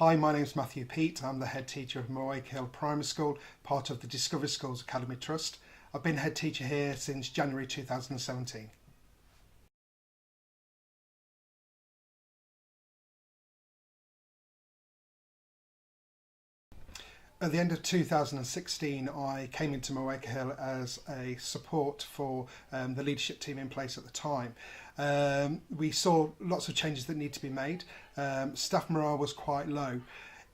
Hi, my name's Matthew Peet. I'm the head teacher of Mowmacre Hill Primary School, part of the Discovery Schools Academy Trust. I've been head teacher here since January 2017. At the end of 2016, I came into Mowmacre Hill as a support for the leadership team in place at the time. We saw lots of changes that need to be made. Staff morale was quite low.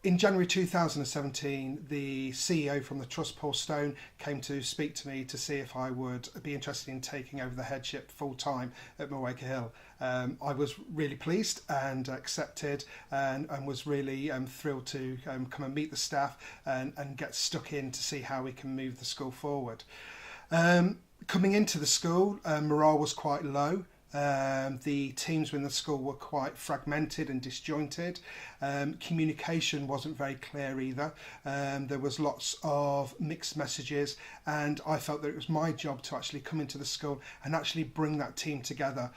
In January 2017, the CEO from the Trust, Paul Stone, came to speak to me to see if I would be interested in taking over the headship full time at Mowmacre Hill. I was really pleased and accepted and was really thrilled to come and meet the staff and get stuck in to see how we can move the school forward. Coming into the school, morale was quite low. The teams within the school were quite fragmented and disjointed. Communication wasn't very clear either. There was lots of mixed messages, and I felt that it was my job to actually come into the school and actually bring that team together.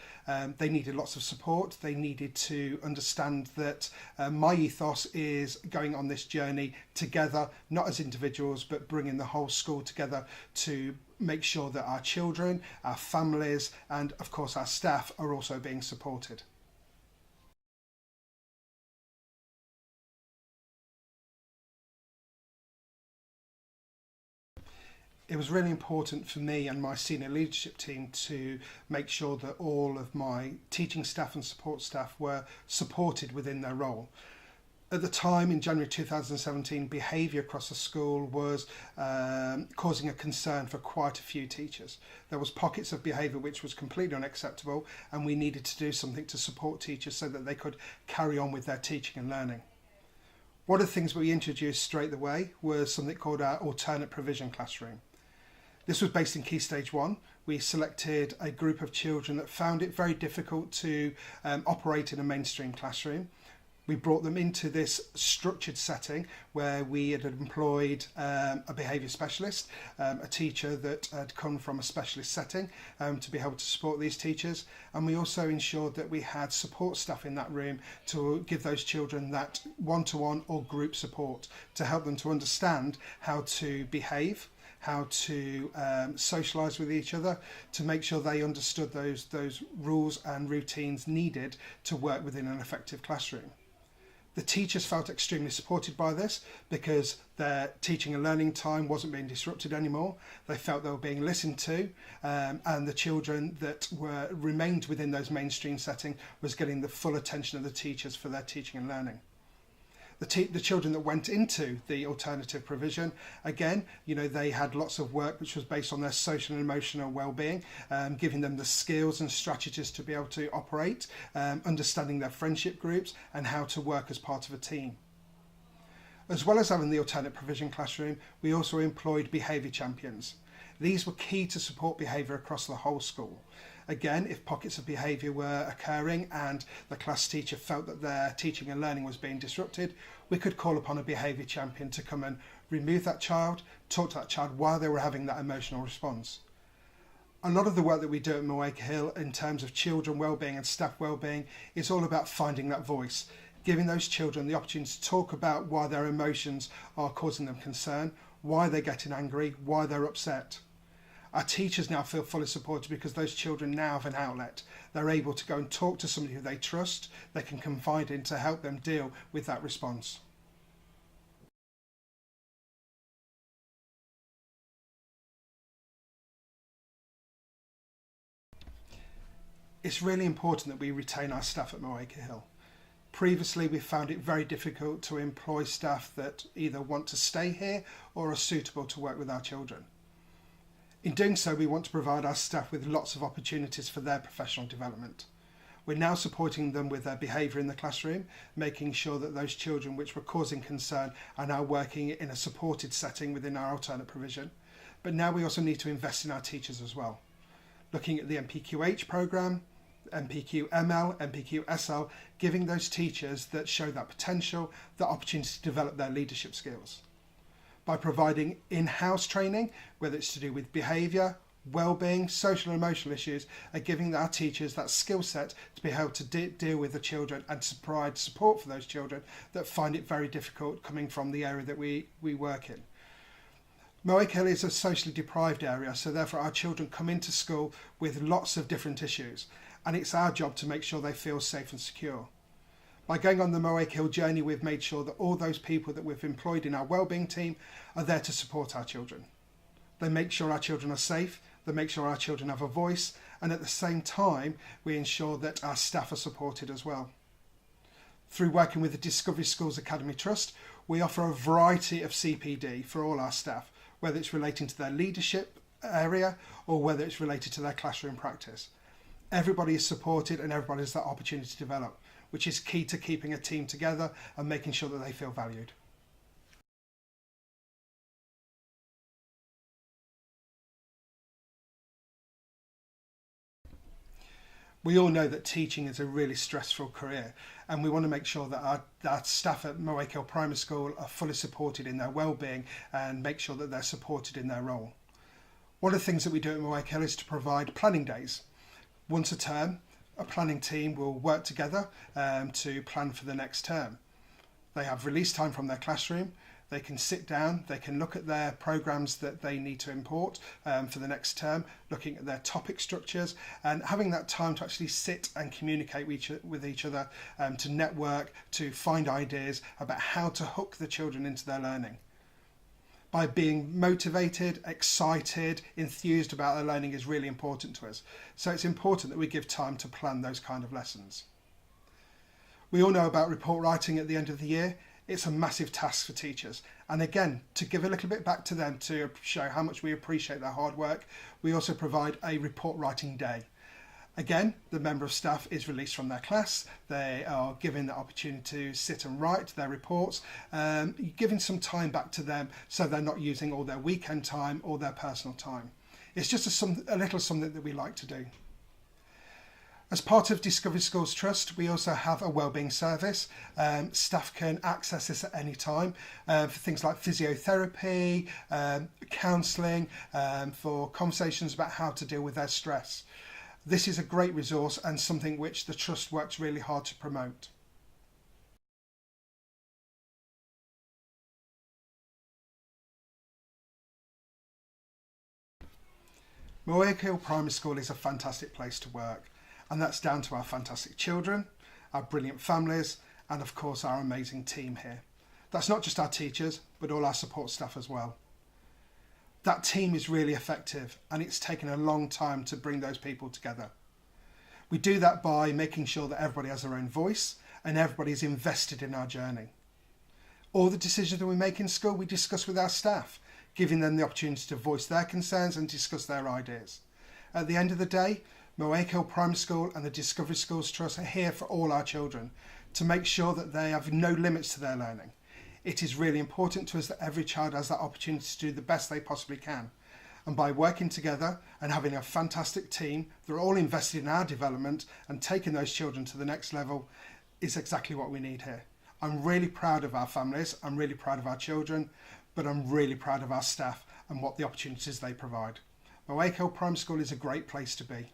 They needed lots of support. They needed to understand that my ethos is going on this journey together, not as individuals, but bringing the whole school together to make sure that our children, our families, and of course our staff are also being supported. It was really important for me and my senior leadership team to make sure that all of my teaching staff and support staff were supported within their role. At the time, in January 2017, behaviour across the school was causing a concern for quite a few teachers. There was pockets of behaviour which was completely unacceptable, and we needed to do something to support teachers so that they could carry on with their teaching and learning. One of the things we introduced straight away was something called our alternate provision classroom. This was based in Key Stage 1. We selected a group of children that found it very difficult to operate in a mainstream classroom. We brought them into this structured setting where we had employed a behaviour specialist, a teacher that had come from a specialist setting to be able to support these teachers. And we also ensured that we had support staff in that room to give those children that one-to-one or group support to help them to understand how to behave, how to socialise with each other, to make sure they understood those rules and routines needed to work within an effective classroom. The teachers felt extremely supported by this because their teaching and learning time wasn't being disrupted anymore. They felt they were being listened to, and the children that remained within those mainstream settings was getting the full attention of the teachers for their teaching and learning. The children that went into the alternative provision, again, they had lots of work which was based on their social and emotional well-being, giving them the skills and strategies to be able to operate, understanding their friendship groups and how to work as part of a team. As well as having the alternate provision classroom, we also employed behaviour champions. These were key to support behaviour across the whole school. Again, if pockets of behaviour were occurring and the class teacher felt that their teaching and learning was being disrupted, we could call upon a behaviour champion to come and remove that child, talk to that child while they were having that emotional response. A lot of the work that we do at Mowmacre Hill in terms of children wellbeing and staff wellbeing is all about finding that voice, giving those children the opportunity to talk about why their emotions are causing them concern, why they're getting angry, why they're upset. Our teachers now feel fully supported because those children now have an outlet. They're able to go and talk to somebody who they trust, they can confide in to help them deal with that response. It's really important that we retain our staff at Mowmacre Hill. Previously, we found it very difficult to employ staff that either want to stay here or are suitable to work with our children. In doing so, we want to provide our staff with lots of opportunities for their professional development. We're now supporting them with their behaviour in the classroom, making sure that those children which were causing concern are now working in a supported setting within our alternate provision. But now we also need to invest in our teachers as well. Looking at the MPQH programme, MPQ-ML, MPQ-SL, giving those teachers that show that potential, the opportunity to develop their leadership skills. By providing in-house training, whether it's to do with behaviour wellbeing, social and emotional issues, and giving our teachers that skill set to be able to deal with the children and to provide support for those children that find it very difficult coming from the area that we work in. Mowmacre Hill is a socially deprived area, so therefore our children come into school with lots of different issues, and it's our job to make sure they feel safe and secure. By going on the Mowmacre Hill journey, we've made sure that all those people that we've employed in our wellbeing team are there to support our children. They make sure our children are safe, they make sure our children have a voice, and at the same time we ensure that our staff are supported as well. Through working with the Discovery Schools Academy Trust, we offer a variety of CPD for all our staff, whether it's relating to their leadership area or whether it's related to their classroom practice. Everybody is supported and everybody has that opportunity to develop, which is key to keeping a team together and making sure that they feel valued. We all know that teaching is a really stressful career, and we want to make sure that our staff at Mowmacre Hill Primary School are fully supported in their wellbeing and make sure that they're supported in their role. One of the things that we do at Mowmacre Hill is to provide planning days. Once a term, a planning team will work together to plan for the next term. They have release time from their classroom. They can sit down, they can look at their programs that they need to import for the next term, looking at their topic structures and having that time to actually sit and communicate with each other, to network, to find ideas about how to hook the children into their learning. By being motivated, excited, enthused about their learning is really important to us. So it's important that we give time to plan those kind of lessons. We all know about report writing at the end of the year. It's a massive task for teachers, and again, to give a little bit back to them to show how much we appreciate their hard work, we also provide a report writing day. Again, the member of staff is released from their class. They are given the opportunity to sit and write their reports, giving some time back to them so they're not using all their weekend time or their personal time. It's just a little something that we like to do. As part of Discovery Schools Trust, we also have a wellbeing service. Staff can access this at any time for things like physiotherapy, counselling, for conversations about how to deal with their stress. This is a great resource and something which the Trust works really hard to promote. Mowmacre Hill Primary School is a fantastic place to work. And that's down to our fantastic children, our brilliant families, and of course our amazing team here. That's not just our teachers, but all our support staff as well. That team is really effective, and it's taken a long time to bring those people together. We do that by making sure that everybody has their own voice and everybody's invested in our journey. All the decisions that we make in school, we discuss with our staff, giving them the opportunity to voice their concerns and discuss their ideas. At the end of the day, Mowmacre Hill Primary School and the Discovery Schools Trust are here for all our children to make sure that they have no limits to their learning. It is really important to us that every child has that opportunity to do the best they possibly can. And by working together and having a fantastic team, they're all invested in our development and taking those children to the next level is exactly what we need here. I'm really proud of our families, I'm really proud of our children, but I'm really proud of our staff and what the opportunities they provide. Mowmacre Hill Primary School is a great place to be.